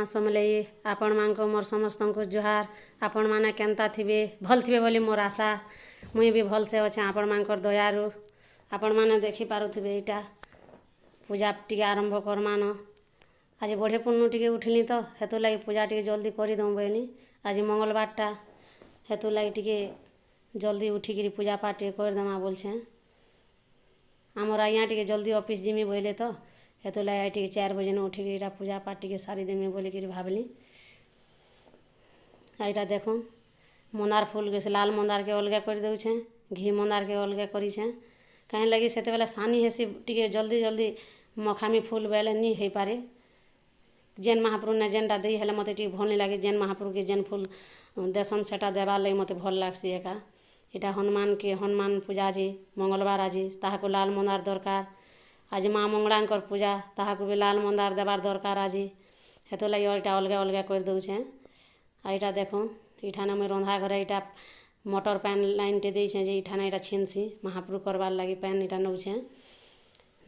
समलई आपण मानक मोर समस्त को जुहार। आपण माने केनता थिबे भल थिबे बोली मोर आशा। मुई भी भल से अच्छे आपण मानकर दयारु। आपण माने देखि पारुथिबे एटा पूजा टिके आरंभ करमान। आज बढ़े पुन्नु टिके उठिली तो हेतु लगी पूजा टिके जल्दी करी दऊँ बोली। आज मंगलवारटा हेतु लगी टिके जल्दी उठिकी पूजा पाठ टिके करदेमा बोलछे। आमर आज्ञा टिके जल्दी ऑफिस जिमी बोले तो हेतु लगी टिके 4 बजे न उठिकी इटा पूजा पाठ टिके सारी देमी बोलिकी भावली। आईटा देखो मंदार फूल के लाल मंदार के अलगा कर देउछे, घी मंदार के अलगा करिछे। कहीं लगी सेते बेला सानी हेसी टिके जल्दी जल्दी मखामी फूल बेले नी हो पारे। जेन महाप्रभु ने जेनटा दे हेले मते टिके भल नहीं लगे। जेन महाप्रभु के जेन फूल देसन सेटा देवार लगी मते भल लागसी। एका इटा हनुमान के हनुमान पूजा जी मंगलवार आज ताहाको लाल मंदार दरकार। आज माँ मंगलांकर पूजा ताहाको भी लाल मंदार देवार दरकार। आज हेतु लगी इटा अलगा अलगा कर दउछे। आईटा देखो इठाने मुई रंधा घरे इटा मोटर पैन लाइन टे देछे जे इठाने इटा छिनसी महाप्रभु करवार लगी पैन इटा नउछे।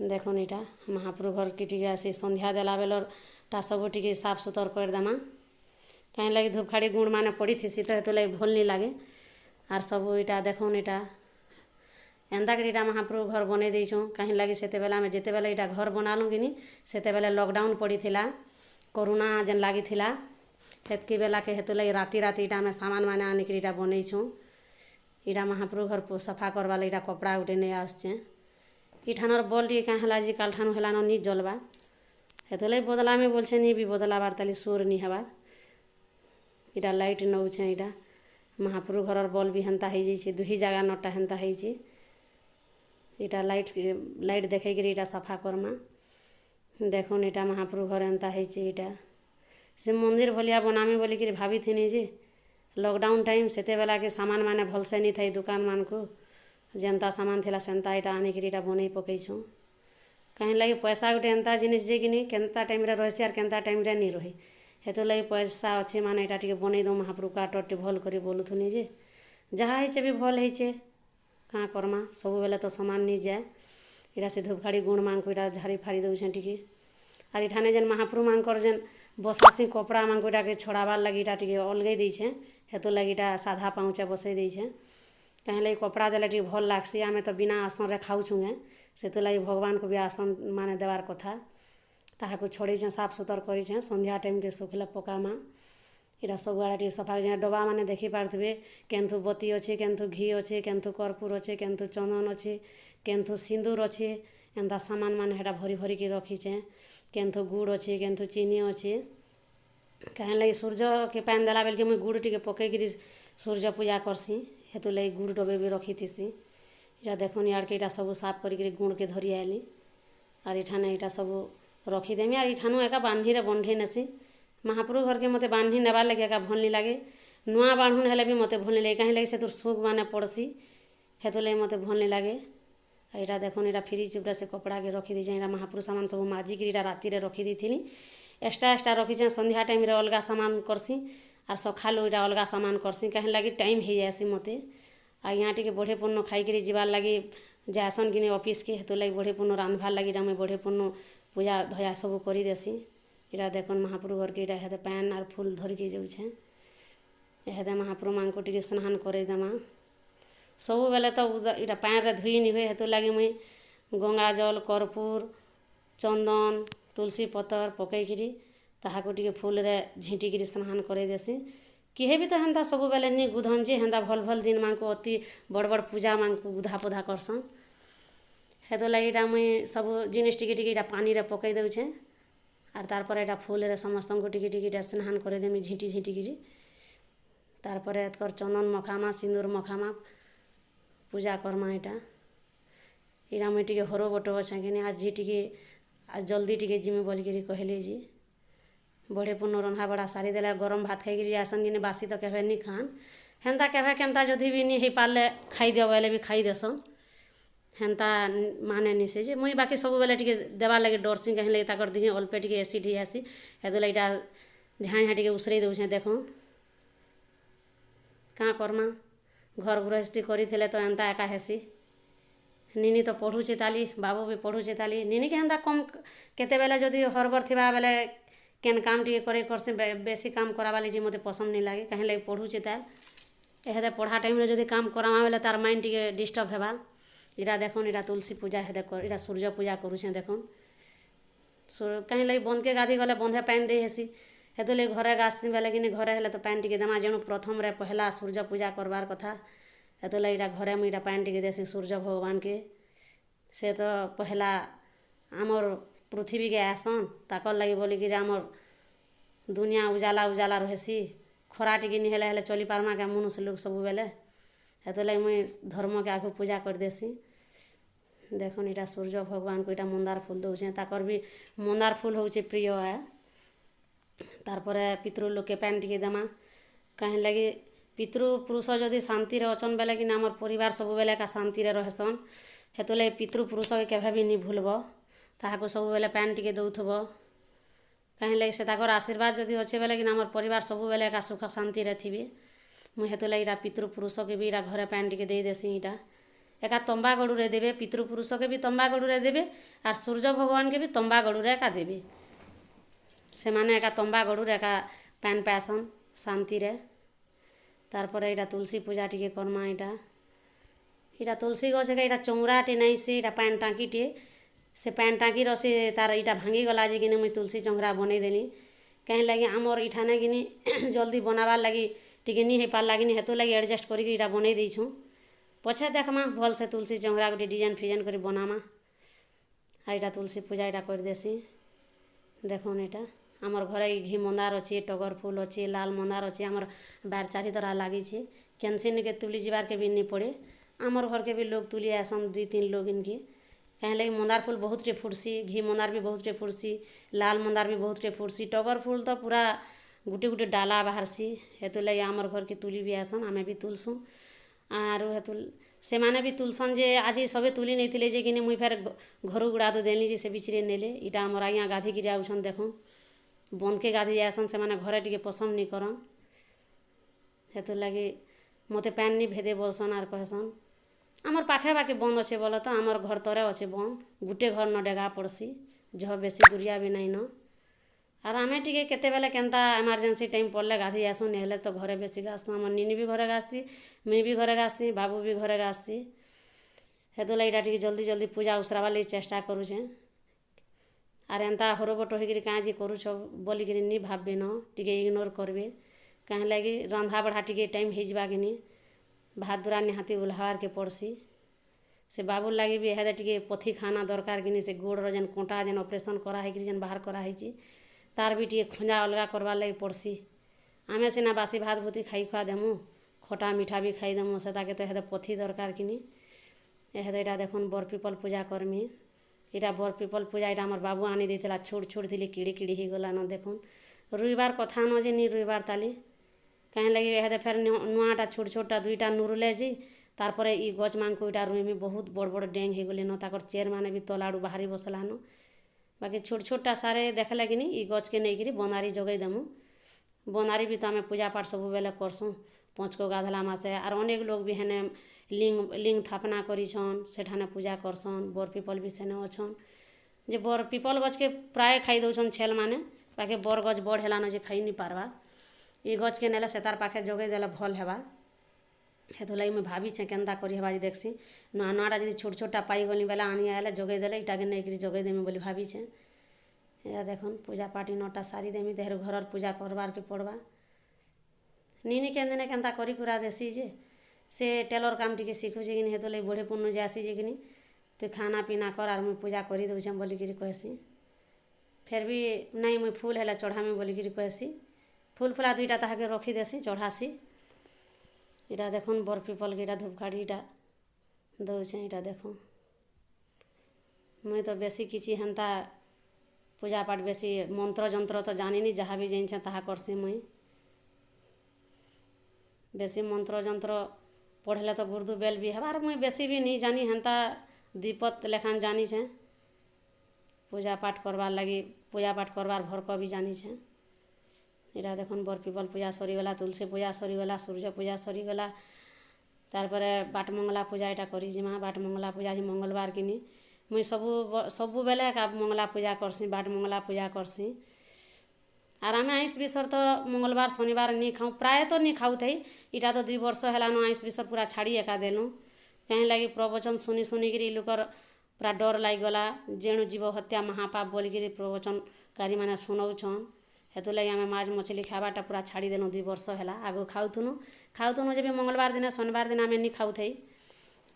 देखो इटा महाप्रभु घर के टिके आसी संध्या देला बेलर टा सब टिके साफ सुतर कर देमा। कहीं लगी धूपखाड़ी गुण माने पड़ी थी तो हेतु लगी भल नहीं लगे। आर सब इटा देखो इटा एंता कर इटा महाप्रभु घर बने देछो। कहीं लगी सेते बेला में जेते बेला इटा घर बनालू कि सेते बेला लॉकडाउन पड़ी थिला, कोरोना जेन लागी थिला हेतकी बेला के हेतु लगी राति राति इटा में सामान माने आनिक इटा बनईछूँ। इटा महाप्रभु घर सफा करवा इटा कपड़ा उठे नहीं आसचे। इठानर बल टी क्या है जी काल ठानु हेलान नी जलवा हेतु लगी बदला में बोलछे नी भी बदलाबार ताली सोर नी हबार। इटा लाइट नउछे। इटा महाप्रभु घर बल भी हेन्ता हो जाइए दुही जगह नटा हेन्ता हो। इटा लाइट देखे इटा सफा करमा। देखो इटा महाप्रभु घर एंता हो। इटा से मंदिर भलिया बनामी बोलिकी भाभी थी जे लॉकडाउन टाइम सेते बेला के सामान माने भलसे नहीं थी दुकान मान को जेनता सामान थिला सेंता इटा आनिकी इटा बनई पकईछूँ। कहीं लगी पैसा गोटे एंता जिनिस जे कि केनता टाइम रे रही और केनता टाइम रे नहीं रही हेतु लगी पैसा अच्छे माने इटा टिके बनई दो महाप्रभु का आटटे भल करी बोलुथुनी जे जहाँ होइछे भी भल होइछे क्या करमा सब बेले तो समान नहीं जाए। इटा से धूपखाड़ी गुण मान को इटा झाड़ी फाड़ी दउछे टिके। आर इठाने जेन महाप्रभु मानकर जेन बसासी कपड़ा मान को इटा के छड़ाबार लगी इटा टिके अलगई देछे हेतु लगी इटा साधा पाउचे बसई देछे। कहीं लगी कपड़ा देले टिके भल लागसी। आमे तो बिना आसन रे खाउछुगे सेतु लगी भगवान को भी आसन माने देवार कथा ताहाको छड़ीछे साफ सुतर करिछे। संध्या टाइम के सुखले पकामा इटा सब आड़े टिके सफा जे डबा माने देखि पारथिबे केंथु बती अच्छे, केंथु घी अच्छे, केंथु कर्पूर अच्छे, केंथु चंदन अच्छे, केंथु सिंदूर अच्छे एंता सामान माने हेटा भरी भरी के रखीछे। केंथु गुड़ अच्छे, केंथु चीनी अच्छे। कहीं लगी सूर्य के पान देला बेल के मुई गुड़ टिके पकईकरी सूर्य पूजा करसी हेतु लगी गुड़ डबे भी रखी थीसी। इटा देखो यार के इटा सब साफ करी गुड़ के धरी आइली और इठाने इटा सब रखीदेमी। और इठानु एका बांधी रे बंधे नेसी महाप्रभु घर के मते बांधी नेबार लगे एका भल नहीं लगे। नुआ बांधुन हेले भी मते भल नहीं लगे कहीं लगी से तुर सुख माने पड़सी हेतु लगी मते भल नहीं लगे। इटा देखो इटा फ्रिज उटा से कपड़ा के रखी दीजिए। इटा महाप्रभु सामान सब माजिक इटा राति रे रखी दी एक्सट्रा एक्सट्रा रखीछे। संध्या टाइम रे अलगा सामान करसी और सखालू इटा अलगा सामान करसी कहीं लगी टाइम हो जाएसी मते। आ यहाँ टिके बढ़े पुण्य खाईकरी जीवार लगी जासन कि ऑफिस के हेतु लगी बढ़े पुण्य रांधवार लगी इटा मुई बढ़े पुण्य पूजा धया सब कर देसी। इटा देखो महाप्रभु घर के इटा हेते पैन और फूल धरिकी जाऊे हेते महाप्रभु मान को टिके स्नान करे देमा। सब बेले तो इटा पैन रे धुई नहीं हुए हेतु लगी मुई गंगा जल कर्पूर चंदन तुलसी पतर पकईकरी ताहाको टिके फूल रे झीटिकी स्नान करे देसी। किहे भी तो हेन्ता सब बेले नहीं गुधन जे हेन्ता भल भल दिन मान को अति बड़ बड़ पूजा मान को गुधा पुधा करसन हेतु लगी इटा मुई सब जिनिस टिके टिके इटा पानी रे पकई देउछे। आर तारपर इटा फूल रे समस्त को टिके टिके इटा स्नान करे देमी झीटी झीटिकी। तारपर एतकर चंदन मखामा सिंदूर मखामा पूजा करमा। इटा मुई टिके हरो बटो अच्छे कि आज जी टिके आज जल्दी टिके जिमी बोलिकी कहले जी बढ़े पुण्य रंधा बड़ा सारी देला गरम भात खाईकरी आसन कि बासी तो केवे नहीं खान हेन्ता केवे केन्ता जदि भी नहीं पारे खाई दियो बोले भी खाई देसन हेन्ता माने नहीं से जे मुई बाकी सब बेले टिके देवार लगे डरसी कहीं लगे ताकर दिहे अल्पे टिके एसिड ही आसी हेतु लगे इटा झाँ झाँ टिके उसरई दउछे। देखो क्या करमा घर गृहस्थी करी तो एंता एका हेसी। निनी तो पढ़ुचे ताली बाबू भी पढ़ुचे ताली निनी के हेन्ता कम केते बेले जदि हरबर थिबा बेले କେନ୍ କାମ୍ ଟିକେ କରି କର୍ସି ବେଶୀ କାମ୍ କରାବାର୍ ଲାଗି ମୋତେ ପସନ୍ଦ ନାଇଁ ଲାଗେ କାହିଁ ଲାଗି ପଢ଼ୁଛେ ତାର୍ ଏହାଦେ ପଢ଼ା ଟାଇମ୍ରେ ଯଦି କାମ୍ କରାମା ବେଲେ ତାର୍ ମାଇଣ୍ଡ ଟିକେ ଡିଷ୍ଟର୍ବ ହେବା। ଇଟା ଦେଖୁନ୍ ଇଟା ତୁଳସୀ ପୂଜା ହେଦେ ଇଟା ସୂର୍ଯ୍ୟ ପୂଜା କରୁଛେଁ ଦେଖୁନ୍ କାହିଁ ଲାଗି ବନ୍ଧକେ ଗାଧି ଗଲେ ବନ୍ଧେ ପାଏନ୍ ଦେଇ ହେସି ହେଥିର୍ଲାଗି ଘରେ ଗାଧ୍ସିଁ ବେଲେ କିନି ଘରେ ହେଲେ ତ ପାଏନ୍ ଟିକେ ଦେମା ଯେଣୁ ପ୍ରଥମରେ ପହେଲା ସୂର୍ଯ୍ୟ ପୂଜା କର୍ବାର୍ କଥା ହେଥିର୍ଲାଗି ଇଟା ଘରେ ମୁଇଁ ଇଟା ପାଏନ୍ ଟିକେ ଦେସିଁ ସୂର୍ଯ୍ୟ ଭଗବାନ୍କେ। ସେ ତ ପହେଲା ଆମର୍ ପୃଥିବୀକେ ଆଏସନ୍ ତାକର୍ ଲାଗି ବୋଲିକିରି ଆମର୍ ଦୁନିଆ ଉଜାଲା ଉଜାଲା ରହେସି ଖରା ଟିକେ ନି ହେଲେ ହେଲେ ଚଲିପାର୍ମା କେଁ ମନୁଷ୍ ଲୋକ୍ ସବୁବେଲେ ହେଥିର୍ଲାଗି ମୁଇଁ ଧର୍ମକେ ଆଘୁ ପୂଜା କରିଦେସିଁ। ଦେଖୁନ୍ ଇଟା ସୂର୍ଯ୍ୟ ଭଗବାନ୍କୁ ଇଟା ମନ୍ଦାର୍ ଫୁଲ୍ ଦଉଛେଁ ତାକର୍ ବି ମନ୍ଦାର୍ ଫୁଲ୍ ହଉଛେ ପ୍ରିୟ ଆଏ। ତାର୍ ପରେ ପିତୃ ଲୋକ୍କେ ପାଏନ୍ ଟିକେ ଦେମା କାହିଁ ଲାଗି ପିତୃପୁରୁଷ ଯଦି ଶାନ୍ତିରେ ଅଛନ୍ ବେଲେ କିନା ଆମର୍ ପରିବାର୍ ସବୁବେଲେ ଏକା ଶାନ୍ତିରେ ରହେସନ୍। ହେଥିର୍ଲାଗି ପିତୃପୁରୁଷକେ କେଭେ ବି ନି ଭୁଲ୍ବ ତାହାକୁ ସବୁବେଲେ ପାଏନ୍ ଟିକେ ଦଉଥିବ କାହିଁ ଲାଗି ସେ ତାକର୍ ଆଶୀର୍ବାଦ୍ ଯଦି ଅଛେ ବେଲେ କିନା ଆମର୍ ପରିବାର୍ ସବୁବେଲେ ଏକା ସୁଖ ଶାନ୍ତିରେ ଥିବେ। ମୁଇଁ ହେଥିର୍ଲାଗି ଇଟା ପିତୃପୁରୁଷକେ ବି ଇଟା ଘରେ ପାଏନ୍ ଟିକେ ଦେଇଦେସିଁ ଇଟା ଏକା ତମ୍ବା ଗଡ଼ୁରେ ଦେବେ ପିତୃପୁରୁଷକେ ବି ତମ୍ବା ଗଡ଼ୁରେ ଦେବେ ଆର୍ ସୂର୍ଯ୍ୟ ଭଗବାନ୍କେ ବି ତମ୍ବା ଗଡ଼ୁରେ ଏକା ଦେବେ ସେମାନେ ଏକା ତମ୍ବା ଗଡ଼ୁରେ ଏକା ପାଏନ୍ ପାଏସନ୍ ଶାନ୍ତିରେ। ତାର୍ ପରେ ଇଟା ତୁଲ୍ସୀ ପୂଜା ଟିକେ କର୍ମା ଇଟା ତୁଲ୍ସୀ ଗଛ୍ ଏକା ଇଟା ଚଉଁରାଟେ ନାଇଁସେ ଇଟା ପାଏନ୍ ଟାଙ୍କିଟେ ସେ ପାଏନ୍ ଟାଙ୍କିର ସେ ତାର୍ ଇଟା ଭାଙ୍ଗିଗଲା ଯେ କିନି ମୁଇଁ ତୁଲ୍ସୀ ଚଉଁରା ବନେଇଦେଲି କାହିଁ ଲାଗି ଆମର୍ ଇଠାନେ କିନି ଜଲ୍ଦି ବନାବାର୍ ଲାଗି ଟିକେ ନି ହେଇପାର୍ଲା କିନି ହେଥିର୍ଲାଗି ଏଡ଼ଜଷ୍ଟ୍ କରିକି ଇଟା ବନେଇ ଦେଇଛୁଁ ପଛେ ଦେଖ୍ମା ଭଲ୍ସେ ତୁଲ୍ସୀ ଚଉଁରା ଗୁଟେ ଡିଜାଇନ୍ ଫିଜାଇନ୍ କରି ବନାମା। ଆଉ ଇଟା ତୁଲ୍ସୀ ପୂଜା ଇଟା କରିଦେସିଁ ଦେଖୁନ୍ ଇଟା ଆମର୍ ଘରେ ଘି ମନ୍ଦାର୍ ଅଛେ ଟଗର୍ ଫୁଲ୍ ଅଛେ ଲାଲ୍ ମନ୍ଦାର୍ ଅଛେ ଆମର୍ ବାର୍ ଚାରିଥରା ଲାଗିଛେ କେନ୍ସିନିକେ ତୁଲି ଯିବାର୍କେ ବି ନି ପଡ଼େ ଆମର୍ ଘର୍କେ ବି ଲୋକ୍ ତୁଲି ଆଏସନ୍ 2-3 ଲୋକ୍ ଇନ୍କେ କାହିଁ ଲାଗି ମନ୍ଦାର୍ ଫୁଲ୍ ବହୁତ୍ଟେ ଫୁଟ୍ସି ଘି ମନ୍ଦାର୍ ବି ବହୁତ୍ଟେ ଫୁଟ୍ସି ଲାଲ୍ ମନ୍ଦାର୍ ବି ବହୁତ୍ଟେ ଫୁଟ୍ସି ଟଗର୍ ଫୁଲ୍ ତ ପୁରା ଗୁଟେ ଗୁଟେ ଡାଲା ବାହାର୍ସି ହେଥିର୍ଲାଗି ଆମର୍ ଘର୍କେ ତୁଲି ବି ଆଏସନ୍ ଆମେ ବି ତୁଲ୍ସୁଁ ଆରୁ ସେମାନେ ବି ତୁଲ୍ସନ୍ ଯେ ଆଜି ସବେ ତୁଲି ନେଇଥିଲେ ଯେ କିନି ମୁଇଁ ଫେର୍ ଘରୁ ଗୁଡ଼ାଦୁ ଦେଲି ଯେ ସେ ବିଚ୍ରେ ନେଲେ ଇଟା ଆମର୍ ଆଜ୍ଞା ଗାଧିକିରି ଆଉଛନ୍ ଦେଖୁନ୍ ବନ୍ଧ୍କେ ଗାଧି ଯାଏସନ୍ ସେମାନେ ଘରେ ଟିକେ ପସନ୍ଦ୍ ନି କରନ୍ ହେଥିର୍ଲାଗି ମୋତେ ପାଏନ୍ ନି ଭେଦେ ବୋଲ୍ସନ୍ ଆର୍ କହେସନ୍ ଆମର୍ ପାଖେପାଖେ ବନ୍ଧ୍ ଅଛେ ବୋଲେ ତ ଆମର୍ ଘର୍ ତରେ ଅଛେ ବନ୍ଧ୍ ଗୁଟେ ଘର୍ ନ ଡେଗା ପଡ଼୍ସି ଜହ ବେଶୀ ଦୁରିଆ ବି ନାଇଁନ ଆର୍ ଆମେ ଟିକେ କେତେବେଲେ କେନ୍ତା ଏମାର୍ଜେନ୍ସି ଟାଇମ୍ ପଡ଼୍ଲେ ଗାଧି ଯାଏସୁଁ ନେହେଲେ ତ ଘରେ ବେଶୀ ଗାଧ୍ସୁଁ ଆମର୍ ନିନି ବି ଘରେ ଗାଧ୍ସି ମୁଇଁ ବି ଘରେ ଗାଧ୍ସି ବାବୁ ବି ଘରେ ଗାଧ୍ସି ହେଥିର୍ଲାଗି ଇଟା ଟିକେ ଜଲ୍ଦି ଜଲ୍ଦି ପୂଜା ଉସ୍ରାବାର୍ ଲାଗି ଚେଷ୍ଟା କରୁଛେଁ। ଆର୍ ଏନ୍ତା ହରବଟ ହେଇକିରି କାଁଜେ କରୁଛ ବୋଲିକିରି ନି ଭାବ୍ବେନ ଟିକେ ଇଗ୍ନୋର୍ କର୍ବେ କାହିଁ ଲାଗି ରନ୍ଧା ବଢ଼ା ଟିକେ ଟାଇମ୍ ହେଇଯିବା କିନି ଭାତ୍ ଦୁରା ନିହାତି ଉଲ୍ହାବାର୍କେ ପଡ଼୍ସି ସେ ବାବୁର୍ ଲାଗି ବି ଇହାଦେ ଟିକେ ପଥି ଖାନା ଦରକାର୍ କିନି ସେ ଗୋଡ଼ର ଯେନ୍ କଣ୍ଟା ଯେନ୍ ଅପରେସନ୍ କରାହେଇକିରି ଯେନ୍ ବାହାର୍ କରାହେଇଛେ ତାର୍ ବି ଟିକେ ଖଞ୍ଜା ଅଲ୍ଗା କର୍ବାର୍ ଲାଗି ପଡ଼୍ସି ଆମେ ସିନା ବାସି ଭାତ୍ ଭୁତି ଖାଇ ଖୁଆ ଦେମୁ ଖଟା ମିଠା ବି ଖାଇଦେମୁ ସେଟାକେ ତ ଇହାଦେ ପଥି ଦରକାର୍ କିନି ଇହାଦେ ଇଟା ଦେଖୁନ୍ ବରପିପଲ୍ ପୂଜା କର୍ମି ଇଟା ବରପିପଲ୍ ପୂଜା ଇଟା ଆମର୍ ବାବୁ ଆନି ଦେଇଥିଲା ଛୋଟ୍ ଛୋଟ୍ ଥିଲି କିଡ଼ି କିଡ଼ି ହେଇଗଲାନ ଦେଖୁନ୍ ରୁଇବାର୍ କଥା ନ ଯେ ନି ରୁଇବାର୍ ତାଲି କାହିଁ ଲାଗି ଇହାଦେ ଫେର୍ ନୂଆଟା ଛୋଟ୍ ଛୋଟ୍ଟା 2ଟା ନୁରୁଲେ ଯେ ତାର୍ ପରେ ଇ ଗଛ୍ ମାନ୍କୁ ଇଟା ରୁଇମି ବହୁତ୍ ବଡ଼୍ ବଡ଼୍ ଡେଙ୍ଗ୍ ହେଇଗଲେନ ତାକର୍ ଚେର୍ମାନେ ବି ତଲ୍ ଆଡ଼ୁ ବାହାରି ବସ୍ଲାନ ବାକି ଛୋଟ୍ ଛୋଟ୍ଟା ସାରେ ଦେଖ୍ଲେ କିନି ଇ ଗଛ୍କେ ନେଇକିରି ବନାରୀ ଜଗେଇ ଦେମୁ ବନାରୀ ବି ତ ଆମେ ପୂଜାପାଠ୍ ସବୁବେଲେ କର୍ସୁଁ ପଞ୍ଚ୍ କ ଗାଧଲା ମାସେ ଆର୍ ଅନେକ୍ ଲୋକ୍ ବି ହେନେ ଲିଙ୍ଗ୍ ଥାପ୍ନା କରିଛନ୍ ସେଠାନେ ପୂଜା କର୍ସନ୍ ବରପିପଲ୍ ବି ସେନେ ଅଛନ୍ ଯେ ବରପିପଲ୍ ଗଛ୍କେ ପ୍ରାୟ ଖାଇ ଦଉଛନ୍ ଛେଲ୍ମାନେ ବାକି ବର୍ ଗଛ୍ ବଡ଼୍ ହେଲାନ ଯେ ଖାଇ ନି ପାର୍ବା ଇ ଗଛ୍କେ ନେଲେ ସେ ତାର୍ ପାଖେ ଜଗେଇ ଦେଲେ ଭଲ୍ ହେବା ହେଥିର୍ଲାଗି ମୁଇଁ ଭାବିଛେଁ କେନ୍ତା କରିହେବା ଯେ ଦେଖ୍ସି ନୂଆ ନୂଆଟା ଯଦି ଛୋଟ୍ ଛୋଟ୍ଟା ପାଇଗଲି ବେଲେ ଆନି ଆଏଲେ ଜଗେଇ ଦେଲେ ଇଟାକେ ନେଇକିରି ଜଗେଇ ଦେମି ବୋଲି ଭାବିଛେଁ। ଏହା ଦେଖୁନ୍ ପୂଜାପାଠି ନଅଟା ସାରିଦେମି ତେହେରୁ ଘରର୍ ପୂଜା କର୍ବାର୍କେ ପଡ଼୍ବା ନିନି କେନ୍ ଦିନେ କେନ୍ତା କରି କୁରା ଦେସି ଯେ ସେ ଟେଲର୍ କାମ୍ ଟିକେ ଶିଖୁଛେ କିନି ହେଥିର୍ଲାଗି ବଢ଼େପୁର୍ନୁ ଯାଏସି ଯେ କିନି ତୁଇ ଖାନା ପିନା କର୍ ଆର୍ ମୁଇଁ ପୂଜା କରିଦଉଛେଁ ବୋଲିକିରି କହେସି ଫେର୍ ବି ନାଇଁ ମୁଇଁ ଫୁଲ୍ ହେଲେ ଚଢ଼ାମି ବୋଲିକିରି କହେସି ଫୁଲ୍ ଫୁଲା 2ଟା ତାହାକେ ରଖିଦେସି ଚଢ଼ାସି ଇଟା ଦେଖୁନ୍ ବରପିପଲ୍କେ ଇଟା ଧୂପକାଠି ଇଟା ଦଉଛେଁ ଇଟା ଦେଖୁନ୍ ମୁଇଁ ତ ବେଶୀ କିଛି ହେନ୍ତା ପୂଜାପାଠ୍ ବେଶୀ ମନ୍ତ୍ର ଯନ୍ତ୍ର ତ ଜାନିନି ଯାହା ବି ଜାନିଛେଁ ତାହା କର୍ସି ମୁଇଁ ବେଶୀ ମନ୍ତ୍ର ଯନ୍ତ୍ର ପଢ଼୍ଲେ ତ ଗୁର୍ଦୁ ବେଲ୍ ବି ହେବା ଆର୍ ମୁଇଁ ବେଶୀ ବି ନି ଜାନି ହେନ୍ତା 2 ପଦ୍ ଲେଖାନ୍ ଜାନିଛେଁ ପୂଜାପାଠ୍ କର୍ବାର୍ ଲାଗି ପୂଜାପାଠ୍ କର୍ବାର୍ ଭର୍କ ବି ଜାନିଛେଁ। ଇଟା ଦେଖୁନ୍ ବରପିପଲ୍ ପୂଜା ସରିଗଲା ତୁଲ୍ସୀ ପୂଜା ସରିଗଲା ସୂର୍ଯ୍ୟ ପୂଜା ସରିଗଲା ତାର୍ ପରେ ବାଟ୍ମଙ୍ଗଲା ପୂଜା ଇଟା କରିଯିମା ବାଟ୍ମଙ୍ଗଲା ପୂଜା ଆଜି ମଙ୍ଗଲ୍ବାର୍ କିନି ମୁଇଁ ସବୁବେଲେ ଏକା ମଙ୍ଗଲା ପୂଜା କର୍ସିଁ ବାଟ୍ମଙ୍ଗଲା ପୂଜା କର୍ସିଁ आर आमे आइंस बिसर तो मंगलवार शनिवार नहीं खाऊँ प्रायतः नहीं खाऊ थी इटा तो 2 वर्ष है आइंस बिसर पूरा छाड़ी एका देलु कहीं लगी प्रवचन शुनी शुनिकी लुकर पूरा डर लगिगला जेणु जीव हत्या महापाप बोलिकी प्रवचनकारी मैंने शुणाऊन हेतु लगी आम माछ मछली खावाटा पूरा छाड़ी देनु 2 वर्ष है आगु खाऊथुनु जब मंगलवार दिन शनिवार दिन आम नहीं खाऊ थी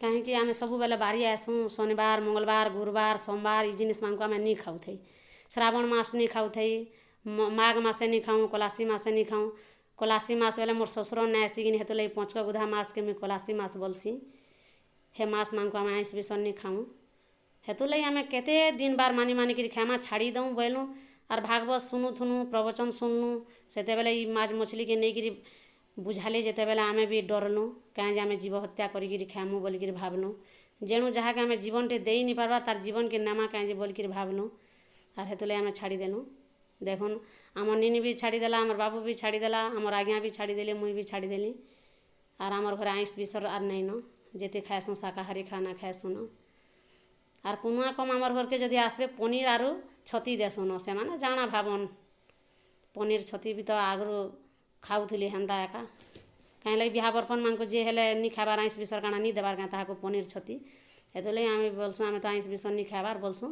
कहीं आम सब बेले बारी आसू शनिवार मंगलवार गुरुवार सोमवार ये जिनिस मान को आम नहीं खाऊ थी श्रावण मास नहीं खाऊ थी माघ मासे नहीं खाऊँ कलासी मासे नहीं खाऊँ कलासी मास बेले मोर ससुर नहीं आसिकिन हेतु लगी पंचक गुधा मास के मुझे कलासी मास बोलसी हे मास मान को आम आइंस बिसर नहीं खाऊँ हेतु लगी आम केते दिन बार मानी मानिक खामा छाड़ी दऊँ बोलूँ आर भागवत शुणुथुनु प्रवचन शुणनु से बेले माछ मछली के नहीं बुझाले जिते बेले आमे भी डरलु कहीं आम जीव हत्या करी खामु बोलिकी भावलु जेणु जहाँ के आम जीवन टे दे नहीं पार्बार तार जीवन के नामा कहीं बोलिकी भावलु आर हेतु लगी आम छाड़ीदेलु देखुन आमर निनी भी छाड़ीदेला आमर बाबू भी छाड़ीदेला आमर आज्ञा भी छाड़ीदेली मुई भी छाड़ीदेली आर आमर घर आइंस बिसर आर नहीं न जेते खाएसुँ शाकाहारी खाना खाएसुँ न आर कुनुआ कम आमर घर के जदि आसबे पनीर आरु छती देसुँ न से माने जाना भावन पनीर छती भी तो आगु खाऊली हेन्ता एका कहीं लगे बिहा बर्पन मान को जे हेले नहीं खाबार आइंस बिसर काना नहीं देबार क्या ताको पनीर छती हेतु लगे आम बोलसुँ आम तो आइंस बिसर नहीं खाबार बोलसुँ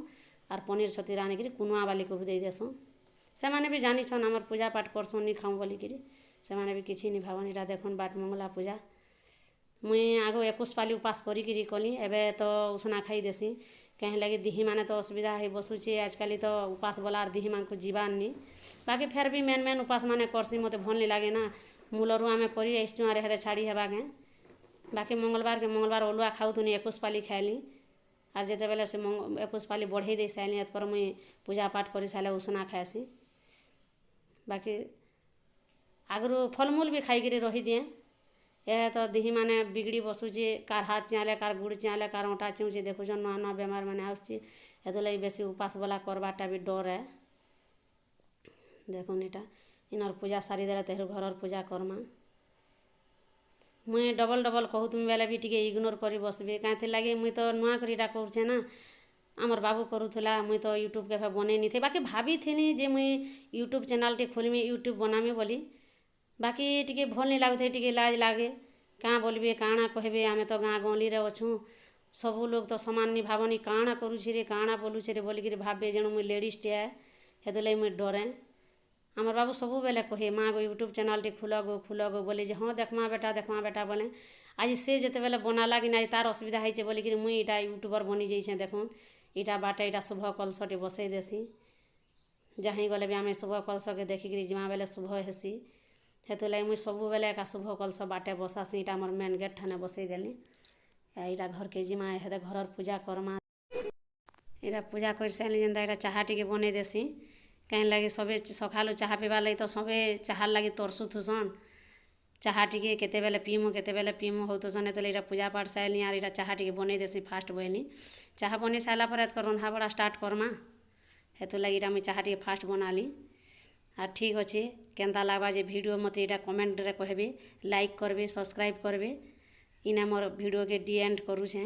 आर पनीर छती रानिकी कुनुआ बाली को भी दे देसुँ से माने भी जानिछन आमर पूजा पाठ करसुँ नहीं खाऊँ बोलिकी से माने भी किसी नहीं भावन इटा देखुन बाट मंगला पूजा मुई आगो 21 पाली उपास करी कली एबे तो उसना खाई देसी कहीं लगे दिही माने तो असुविधा है बसुचे आजकल तो उपास बोला दिही मान को जीवान नहीं बाकी फेर भी मेन उपास माने करसी मत भल नहीं लगे ना मूलरू आम करी आइसुँ हेदे छाड़ी हेबाके बाकी मंगलवार ओलुआ खाऊथुनी 21 पाली खाइली आर जिते बेले से 21 पाली बढ़े दे साइली एतकर मुई पूजा पाठ कर सारे उसना खाएसी बाकी आगु फलमूल भी खाई रही दिए यह तो दिही माने बिगड़ी बसुचे कार हाथ चियाले कार गुड़ चियाले कार अँटा चिउचे देखुन नुआ नुआ बेमार मैंने आसुची हेतु लगी बेसी उपास वाला करवाटा भी डर है देखुन इटा इनर पूजा सारी देला तेहर घर पूजा करमा मुई डबल कहू तुम बेले भी टिके इग्नोर करी बसबे कहीं लगे मुई तो नुआ कर इटा करुचे ना आमर बाबू करूला मुई तो यूट्यूब के बने नहीं थे बाकी भाभी थी जे मुई यूट्यूब चैनल टे खोलमी यूट्यूब बनामी बोली बाकी टिके भल नहीं लगुथे टिके लाज लागे क्या बोलबे काଣା कहबे आमे तो गाँ गहली रे अछूँ सबू लोग तो समान नहीं भावनी काଣା करुछे रे काଣା बोलुछे रे बोलिकी भाबे जेणु मुई लेडीज टे हेतु लगी मुई डरे आमर बाबू सबू बेले कहे माँ गो यूट्यूब चैनल टे खुल गो बोले जे हाँ देखमा बेटा बोले आज से जिते बेले बनाला कि ना तार असुविधा है बोलिकी मुई इटा यूट्यूबर बनी जाइछे देखुन इटा बाटे इटा शुभ कलश टे बसई देसी जहाँ गले भी आम शुभ कलश के देखिकी जिमा बेले शुभ हेसी हेतु लगे मुई सबू बेले एका शुभ कलश बाटे बसासी इटा मोर मेन गेट ठाने बसई देली इटा घर के जिमा हेदे घर पूजा करमा इटा पूजा कर सारे जेनता इटा चाहा टिके बने देसी कहीं लगे सबे सकालू चाहा पीबार लगी तो सबे चाहार लगी तरसुथुसन चाहा टिके केते बेले पीमु होतुसन हेतु इटा पूजा पाठ साइली आर इटा चाहा टिके बने देसी फास्ट बनी चाहा बनी सारा पर रंधा बड़ा स्टार्ट करमा हेतु लगी इटा मुई चाहा टिके फास्ट बनाली आर ठीक अच्छे केन्ता लागबा जे वीडियो मत इटा कमेंट रे कहबे लाइक करबे सब्सक्राइब करबे इना मोर वीडियो के डी एंड करूछे।